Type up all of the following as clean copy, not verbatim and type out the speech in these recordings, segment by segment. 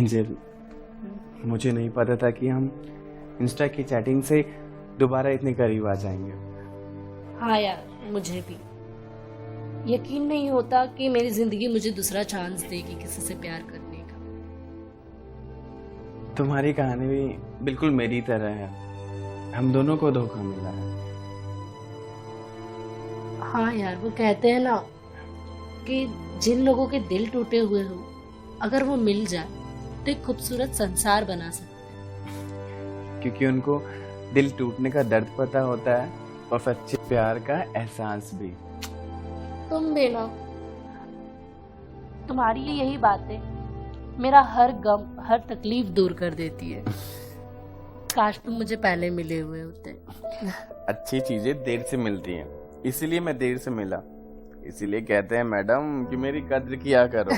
Angel, मुझे नहीं पता था कि हम इंस्टा की चैटिंग से दोबारा इतने करीब आ जाएंगे। हाँ यार, मुझे भी यकीन नहीं होता कि मेरी जिंदगी मुझे दूसरा चांस देगी किसी से प्यार करने का। तुम्हारी कहानी भी बिल्कुल मेरी तरह है, हम दोनों को धोखा मिला है। हाँ यार, वो कहते हैं ना कि जिन लोगों के दिल टूटे हुए हो, अगर वो मिल जाए तो एक खूबसूरत संसार बना सकते हैं। क्योंकि उनको दिल टूटने का दर्द पता होता है और सच्चे प्यार का एहसास भी। तुम भी ना, तुम्हारी यही बातें मेरा हर गम, हर तकलीफ दूर कर देती है। काश तुम मुझे पहले मिले हुए होते। अच्छी चीजें देर से मिलती हैं, इसीलिए मैं देर से मिला। इसीलिए कहते हैं मैडम कि मेरी कद्र किया करो।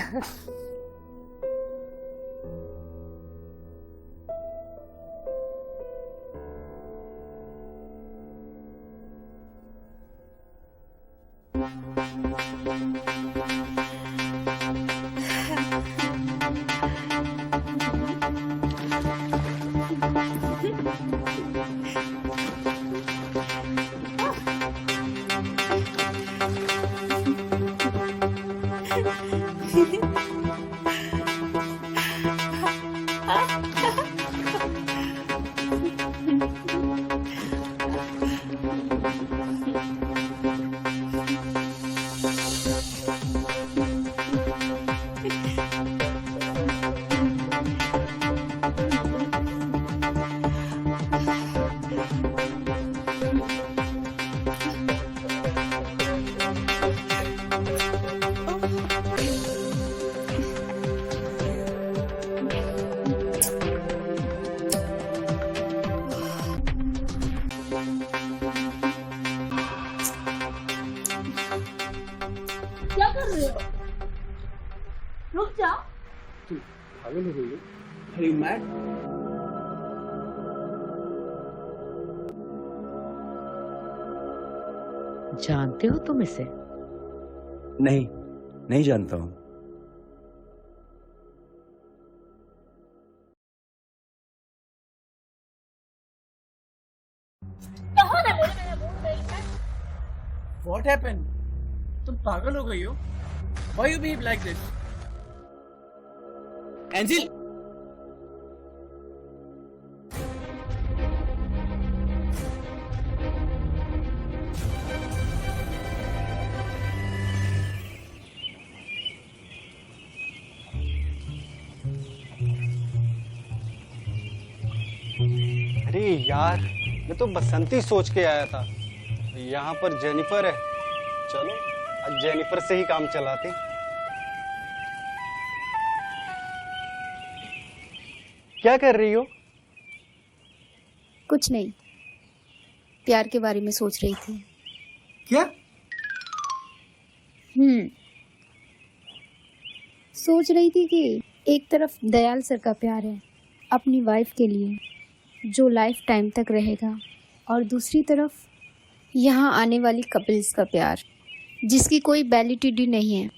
क्या कर रहे हो? रुक जाओ। पागल हो गई हो? Are you mad? जानते हो तुम इसे? नहीं, नहीं जानता हूँ। What happened? तुम पागल हो गई हो? Why you behave like this? Angel! अरे यार, मैं तो बसंती सोच के आया था। यहाँ पर जेनिफर है। चलो आज जेनिफर से ही काम चलाते। क्या कर रही हो? कुछ नहीं, प्यार के बारे में सोच रही थी। क्या? सोच रही थी कि एक तरफ दयाल सर का प्यार है अपनी वाइफ के लिए, जो लाइफ टाइम तक रहेगा, और दूसरी तरफ यहाँ आने वाली कपल्स का प्यार, जिसकी कोई वैलिडिटी नहीं है।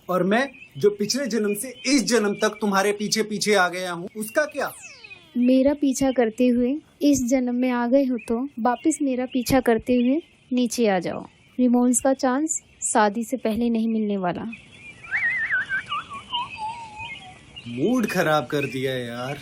और मैं जो पिछले जन्म से इस जन्म तक तुम्हारे पीछे पीछे आ गया हूँ, उसका क्या? मेरा पीछा करते हुए इस जन्म में आ गए हो तो वापस मेरा पीछा करते हुए नीचे आ जाओ। रिमोन्स का चांस शादी से पहले नहीं मिलने वाला। मूड खराब कर दिया यार।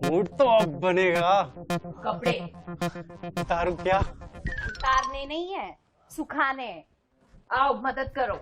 मूड तो अब बनेगा। कपड़े तारू क्या? उतारने नहीं है, सुखाने हैं। आओ मदद करो।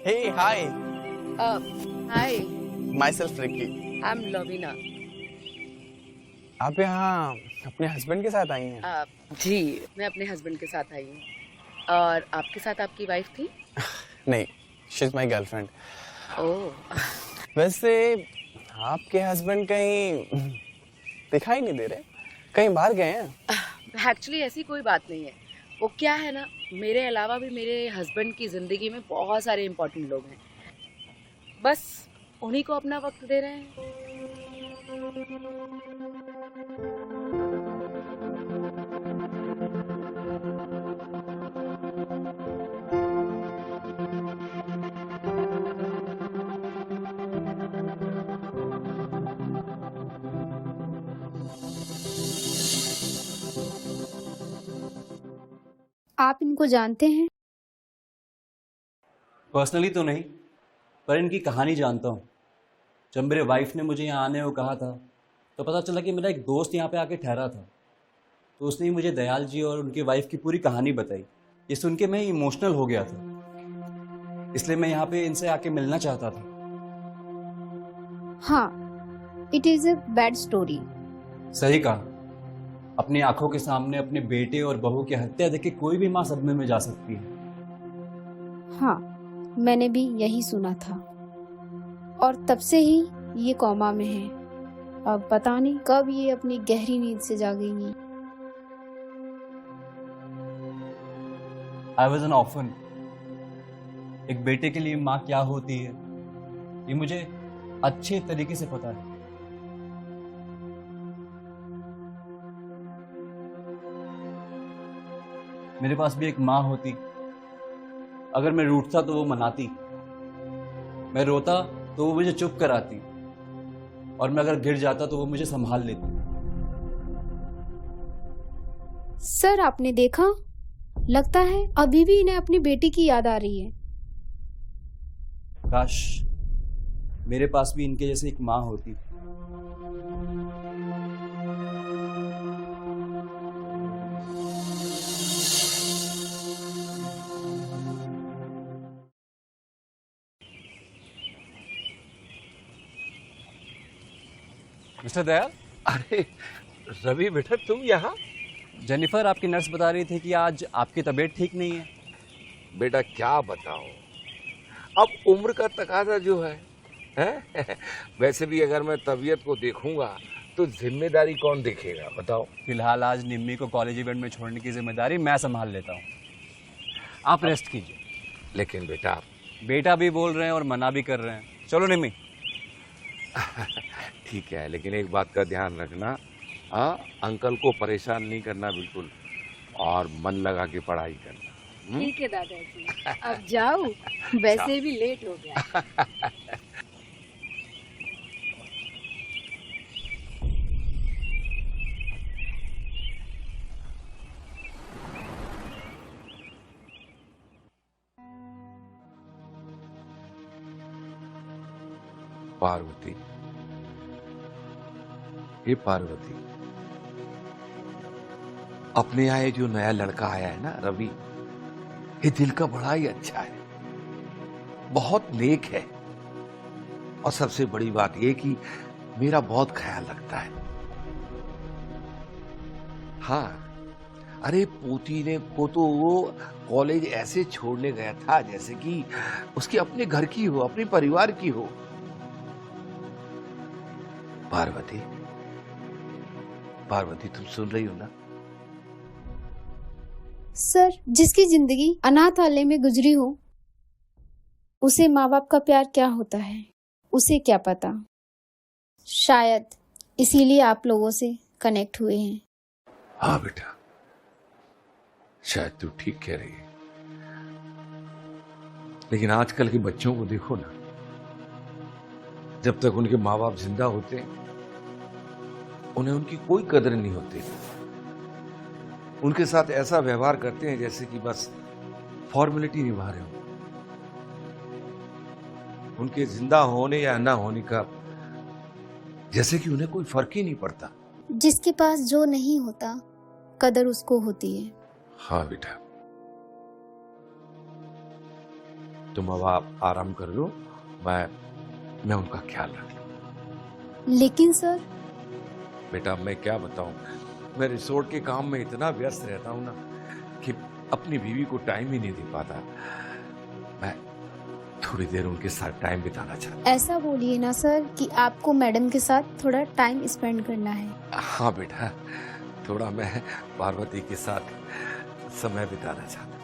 Hey, hi. Hi, Myself Ricky. I am Lavina. आप यहाँ अपने हस्बैंड के साथ आई हैं? जी, मैं अपने हस्बैंड के साथ आई हूँ। और आपके साथ आपकी वाइफ थी? नहीं, शी इज माय गर्लफ्रेंड। ओह, वैसे आपके हस्बैंड कहीं दिखाई नहीं दे रहे, कहीं बाहर गए हैं? एक्चुअली ऐसी कोई बात नहीं है। वो क्या है ना, मेरे अलावा भी मेरे हस्बैंड की ज़िंदगी में बहुत सारे इम्पोर्टेंट लोग हैं। बस उन्हीं को अपना वक्त दे रहे हैं। आप इनको जानते हैं? पर्सनली तो नहीं, पर इनकी कहानी जानता हूँ। जब मेरे वाइफ ने मुझे यहाँ आने को कहा था तो पता चला कि मेरा एक दोस्त यहाँ पे आके ठहरा था। तो उसने ही मुझे दयाल जी और उनकी वाइफ की पूरी कहानी बताई। ये सुन के मैं इमोशनल हो गया था, इसलिए मैं यहाँ पे इनसे आके मिलना चाहता था। हाँ, it is a bad story. सही कहा। अपनी आंखों के सामने अपने बेटे और बहू की हत्या देख के कोई भी माँ सदमे में जा सकती है। हाँ, मैंने भी यही सुना था और तब से ही ये कोमा में है। अब पता नहीं कब ये अपनी गहरी नींद से जागेंगी। I was an orphan. एक बेटे के लिए माँ क्या होती है ये मुझे अच्छे तरीके से पता है। मेरे पास भी एक माँ होती, अगर मैं रूठता तो वो मनाती, मैं रोता तो वो मुझे चुप कराती, और मैं अगर गिर जाता तो वो मुझे संभाल लेती। सर, आपने देखा, लगता है अभी भी इन्हें अपनी बेटी की याद आ रही है। काश मेरे पास भी इनके जैसे एक माँ होती। मिस्टर दयाल। अरे रवि बेटा, तुम यहाँ? जेनिफर आपकी नर्स बता रही थी कि आज आपकी तबीयत ठीक नहीं है। बेटा क्या बताओ, अब उम्र का तकाजा जो है, हैं? वैसे भी अगर मैं तबीयत को देखूंगा तो जिम्मेदारी कौन देखेगा बताओ। फिलहाल आज निम्मी को कॉलेज इवेंट में छोड़ने की जिम्मेदारी मैं संभाल लेता हूँ, आप रेस्ट कीजिए। लेकिन बेटा, बेटा भी बोल रहे हैं और मना भी कर रहे हैं। चलो निम्मी। ठीक है, लेकिन एक बात का ध्यान रखना, हाँ, अंकल को परेशान नहीं करना बिल्कुल, और मन लगा के पढ़ाई करना। ठीक है दादाजी, अब जाओ, वैसे भी लेट हो गया। पार्वती, हे पार्वती, अपने यहाँ ये जो नया लड़का आया है ना रवि, ये दिल का बड़ा ही अच्छा है, बहुत नेक है, और सबसे बड़ी बात ये कि मेरा बहुत ख्याल रखता है। हाँ, अरे पोती ने को तो वो कॉलेज ऐसे छोड़ने गया था जैसे कि उसके अपने घर की हो, अपने परिवार की हो। पार्वती, पार्वती, तुम सुन रही हो ना? सर, जिसकी जिंदगी अनाथालय में गुजरी हो, उसे माँ बाप का प्यार क्या होता है उसे क्या पता। शायद इसीलिए आप लोगों से कनेक्ट हुए हैं। हाँ बेटा, शायद तू ठीक कह रही है, लेकिन आजकल के बच्चों को देखो ना, जब तक उनके माँ बाप जिंदा होते हैं उन्हें उनकी कोई कदर नहीं होती। उनके साथ ऐसा व्यवहार करते हैं जैसे कि बस फॉर्मेलिटी निभा रहे हो। उनके जिंदा होने या ना होने का जैसे कि उन्हें कोई फर्क ही नहीं पड़ता। जिसके पास जो नहीं होता, कदर उसको होती है। हाँ बेटा, तुम अब आप आराम कर लो, मैं उनका ख्याल रख लूँ। लेकिन सर। बेटा मैं क्या बताऊं, मैं रिसोर्ट के काम में इतना व्यस्त रहता हूं ना कि अपनी बीवी को टाइम ही नहीं दे पाता। मैं थोड़ी देर उनके साथ टाइम बिताना चाहता ऐसा बोलिए ना सर कि आपको मैडम के साथ थोड़ा टाइम स्पेंड करना है। हूं। हाँ बेटा, थोड़ा मैं पार्वती के साथ समय बिताना चाहता हूं।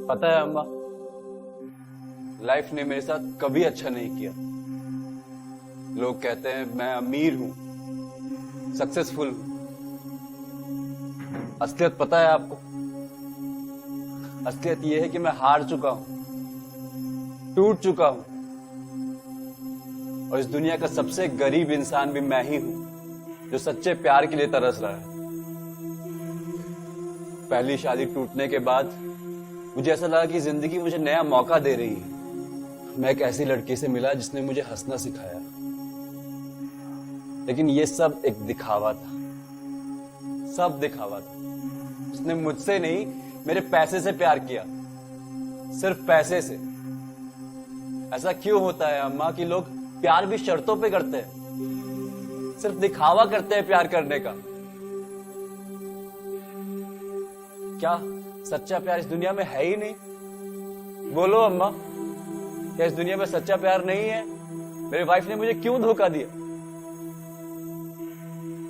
पता है अम्मा, लाइफ ने मेरे साथ कभी अच्छा नहीं किया। लोग कहते हैं मैं अमीर हूं, सक्सेसफुल हूं। असलियत पता है आपको? असलियत यह है कि मैं हार चुका हूं, टूट चुका हूं, और इस दुनिया का सबसे गरीब इंसान भी मैं ही हूं जो सच्चे प्यार के लिए तरस रहा है। पहली शादी टूटने के बाद मुझे ऐसा लगा कि जिंदगी मुझे नया मौका दे रही है। मैं एक ऐसी लड़की से मिला जिसने मुझे हंसना सिखाया, लेकिन ये सब एक दिखावा था, सब दिखावा था। उसने मुझसे नहीं, मेरे पैसे से प्यार किया, सिर्फ पैसे से। ऐसा क्यों होता है अम्मा कि लोग प्यार भी शर्तों पे करते हैं, सिर्फ दिखावा करते हैं प्यार करने का? क्या सच्चा प्यार इस दुनिया में है ही नहीं? बोलो अम्मा, क्या इस दुनिया में सच्चा प्यार नहीं है? मेरी वाइफ ने मुझे क्यों धोखा दिया?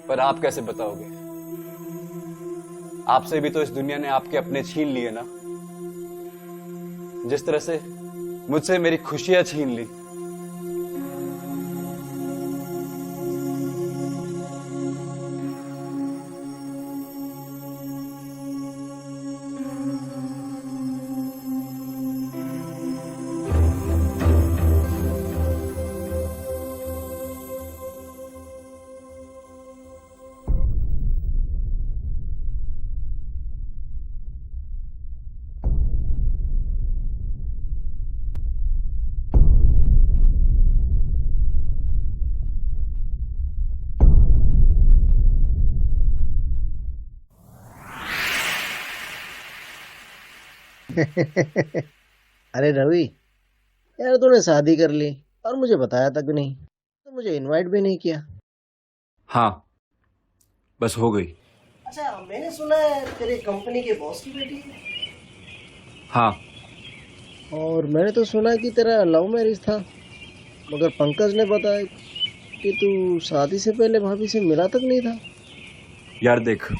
पर आप कैसे बताओगे? आपसे भी तो इस दुनिया ने आपके अपने छीन लिए ना, जिस तरह से मुझसे मेरी खुशियां छीन ली। अरे रवि, यार तूने शादी कर ली और मुझे बताया तक नहीं, तो मुझे इनवाइट भी नहीं किया। हाँ, बस हो गई। अच्छा, मैंने सुना है तेरी कंपनी के बॉस की बेटी है। हाँ, और मैंने तो सुना कि तेरा लव मैरिज था, मगर पंकज ने बताया कि तू शादी से पहले भाभी से मिला तक नहीं था। यार देख,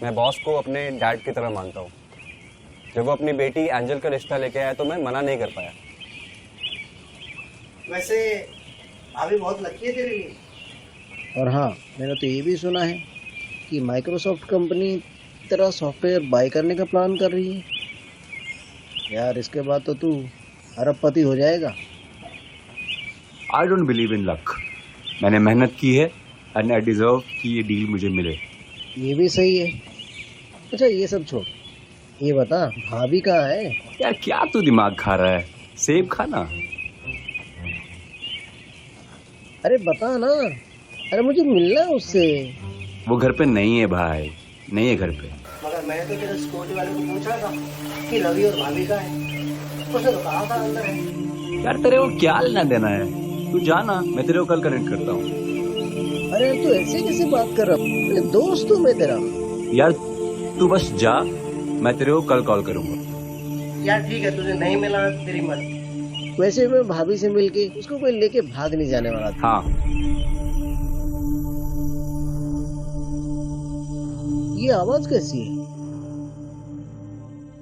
मैं बॉस को अपने डैड की तरह मानता हूँ। जब वो अपनी बेटी एंजल का रिश्ता लेके आया तो मैं मना नहीं कर पाया। वैसे भाभी बहुत लकी है तेरे लिए। और हाँ, मैंने तो ये भी सुना है कि माइक्रोसॉफ्ट कंपनी तेरा सॉफ्टवेयर बाय करने का प्लान कर रही है। यार इसके बाद तो तू अरबपति हो जाएगा। I don't believe in luck. मैंने मेहनत की है एंड आई डिजर्व कि ये डील मुझे मिले। ये भी सही है। अच्छा ये सब छोड़, ये बता भाभी कहाँ है? यार क्या तू दिमाग खा रहा है? सेब खाना। अरे बता ना, अरे मुझे मिलना है उससे। वो घर पे नहीं है भाई, नहीं है घर पे। मगर मैं तो तेरे सिक्योरिटी वाले को पूछा था कि रवि और भाभी कहाँ है, उसने तो कहा था अंदर है। यार तेरे को क्या लेना देना है? तू जाना, मैं तेरे को कल कनेक्ट करता हूँ। अरे तू ऐसे कैसे बात कर रहा है? दोस्त हूँ मैं तेरा। यार तू बस जा, मैं तेरे को कल कॉल करूंगा। यार ठीक है, तुझे नहीं मिला तेरी मर्जी। वैसे मैं भाभी से मिलके उसको कोई लेके भाग नहीं जाने वाला था। हाँ, ये आवाज कैसी है?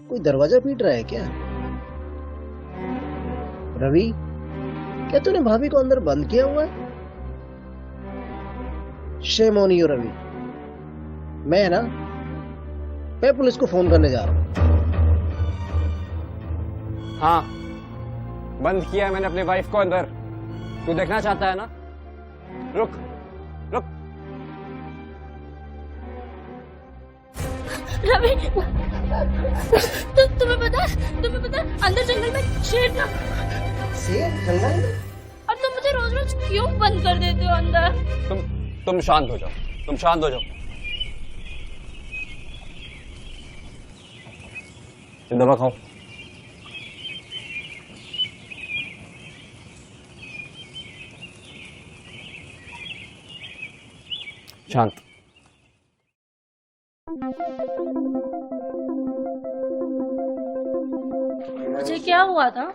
कोई दरवाजा पीट रहा है क्या? रवि, क्या तूने भाभी को अंदर बंद किया हुआ है? Shame on you Ravi. मैं पुलिस को फोन करने जा रहा हूँ। हाँ, बंद किया है मैंने अपनी वाइफ को अंदर। तू देखना चाहता है ना? रुक रुक। रवि, तुम्हें पता अंदर जंगल में शेर था। शेर जंगल में? और तुम मुझे रोज रोज क्यों बंद कर देते हो अंदर? तुम शांत हो जाओ, तुम शांत हो जाओ। ये दवा खाओ। शांत। मुझे क्या हुआ था?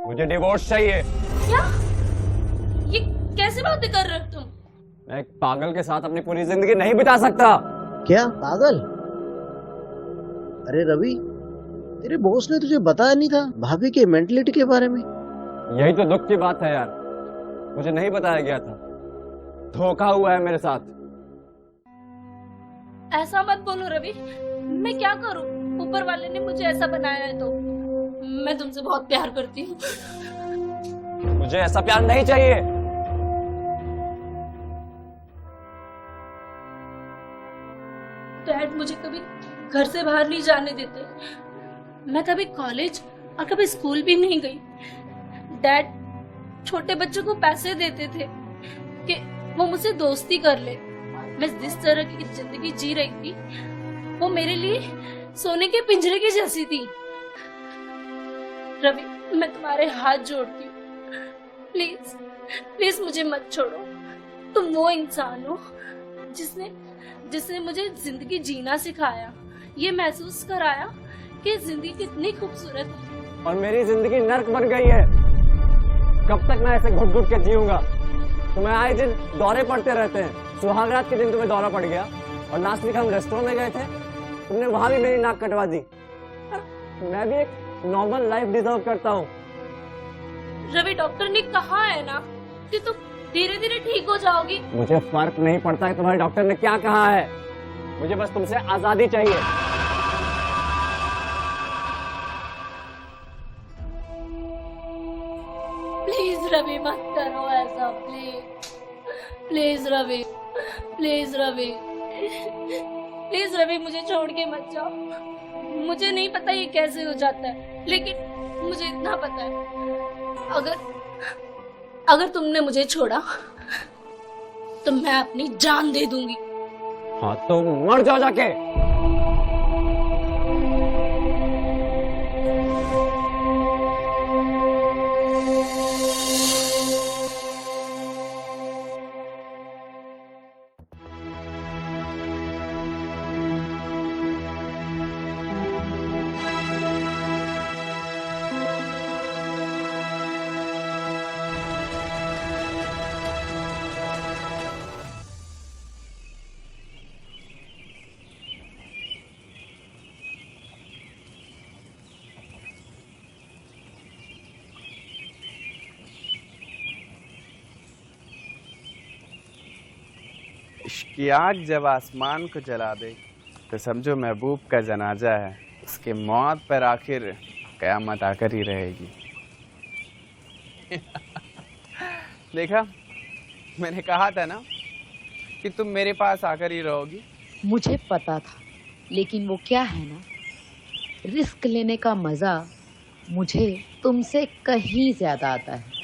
मुझे डिवोर्स चाहिए। क्या? ये कैसे बातें कर रहे हो तुम? मैं एक पागल के साथ अपनी पूरी जिंदगी नहीं बिता सकता। क्या पागल? अरे रवि, तेरे बॉस ने तुझे बताया नहीं था भाभी के मेंटलिटी के बारे में? यही तो दुख की बात है यार, मुझे नहीं बताया गया था। धोखा हुआ है मेरे साथ। ऐसा मत बोलो रवि, मैं क्या करूं? ऊपर वाले ने मुझे ऐसा बनाया है तो। मैं तुमसे बहुत प्यार करती हूँ। मुझे ऐसा प्यार नहीं चाहिए। डैड मुझे कभी घर से बाहर नहीं जाने देते। मैं कभी कॉलेज और कभी स्कूल भी नहीं गई। डैड छोटे बच्चों को पैसे देते थे कि वो मुझसे दोस्ती कर ले। मैं जिस तरह की जिंदगी जी रही थी वो मेरे लिए सोने के पिंजरे की जैसी थी। रवि, मैं तुम्हारे हाथ जोड़ती हूँ, प्लीज प्लीज मुझे मत छोड़ो। तुम वो इंसान हो जिसने मुझे जिंदगी जीना सिखाया, ये महसूस कराया कि जिंदगी कितनी खूबसूरत है। और मेरी जिंदगी नर्क बन गई है। कब तक मैं ऐसे घुट घुट के जीऊंगा? तुम्हें आए दिन दौरे पड़ते रहते हैं। सुहागरात के दिन तुम्हें दौरा पड़ गया और लास्ट वीक हम रेस्टोरेंट में गए थे, तुमने वहां भी मेरी नाक कटवा दी। मैं भी एक नॉर्मल लाइफ डिजर्व करता हूँ। रवि, डॉक्टर ने कहा है ना कि तुम धीरे धीरे ठीक हो जाओगी। मुझे फर्क नहीं पड़ता कि तुम्हारे डॉक्टर ने क्या कहा है, मुझे बस तुमसे आजादी चाहिए। प्लीज रवि मत करो ऐसा, please please Ravi, please Ravi, please Ravi मुझे छोड़ के मत जाओ। मुझे नहीं पता ये कैसे हो जाता है, लेकिन मुझे इतना पता है अगर तुमने मुझे छोड़ा तो मैं अपनी जान दे दूंगी। हाँ तो मर जाओ जाके। इश्क की आग जब आसमान को जला दे तो समझो महबूब का जनाजा है, उसके मौत पर आखिर कयामत आकर ही रहेगी। देखा, मैंने कहा था ना कि तुम मेरे पास आकर ही रहोगी। मुझे पता था, लेकिन वो क्या है ना, रिस्क लेने का मजा मुझे तुमसे कहीं ज्यादा आता है।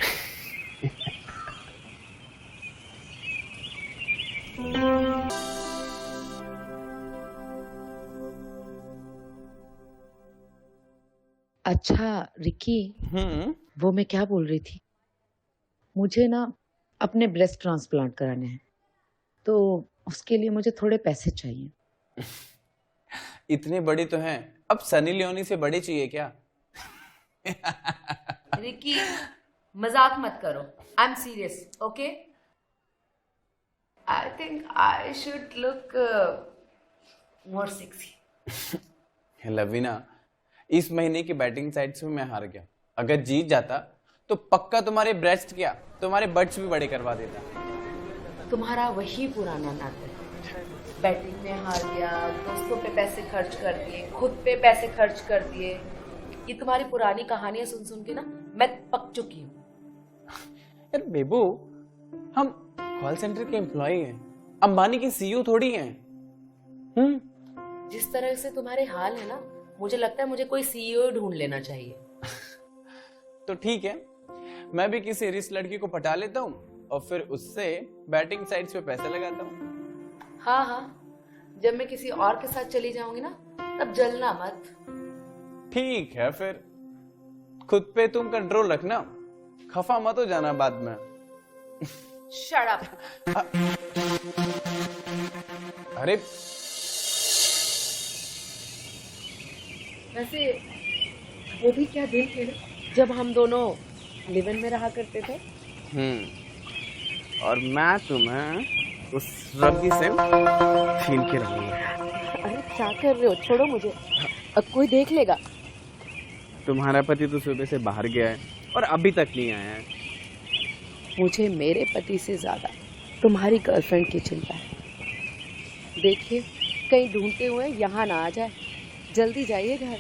अच्छा रिकी, वो मैं क्या बोल रही थी, मुझे ना अपने ब्रेस्ट ट्रांसप्लांट कराने हैं, तो उसके लिए मुझे थोड़े पैसे चाहिए। इतने बड़े तो हैं, अब सनी लियोनी से बड़े चाहिए क्या? रिकी मजाक मत करो, I am serious, okay? I think I should look more sexy. Lavina, इस महीने की बैटिंग साइड से मैं हार गया। अगर जीत जाता तो पक्का तुम्हारे ब्रेस्ट क्या, तुम्हारे बट्स भी बड़े करवा देता। तुम्हारा वही पुराना नाटक, बैटिंग में हार गया, दोस्तों पे पैसे खर्च कर दिए, खुद पे पैसे खर्च कर दिए। ये तुम्हारी पुरानी कहानियां सुन सुन के ना मैं पक चुकी हूँ। यार बेबू, हम कॉल सेंटर के एम्प्लॉय हैं, अंबानी की सीईओ थोड़ी हैं। जिस तरह से तुम्हारे हाल है ना, मुझे लगता है मुझे कोई सीईओ ढूंढ लेना चाहिए। तो ठीक है, मैं भी किसी रिच लड़की को पटा लेता हूँ और फिर उससे बैटिंग साइड्स पे पैसे लगाता हूँ। हाँ हाँ, जब मैं किसी और के साथ चली जाऊंगी ना, तब जलना मत। ठीक है, फिर खुद पे तुम कंट्रोल रखना, खफा मत हो जाना बाद में। Shut up. अरे वैसे वो भी क्या दिन थे ना, जब हम दोनों लिव इन में रहा करते थे। और मैं तुम्हें उस रवि से छीन के रहूंगा। अरे क्या कर रहे हो, छोड़ो मुझे, अब कोई देख लेगा। तुम्हारा पति तो सुबह से बाहर गया है और अभी तक नहीं आया है। मुझे मेरे पति से ज्यादा तुम्हारी गर्लफ्रेंड की चिंता है। देखिए कहीं ढूंढते हुए यहाँ ना आ जाए, जल्दी जाइए घर।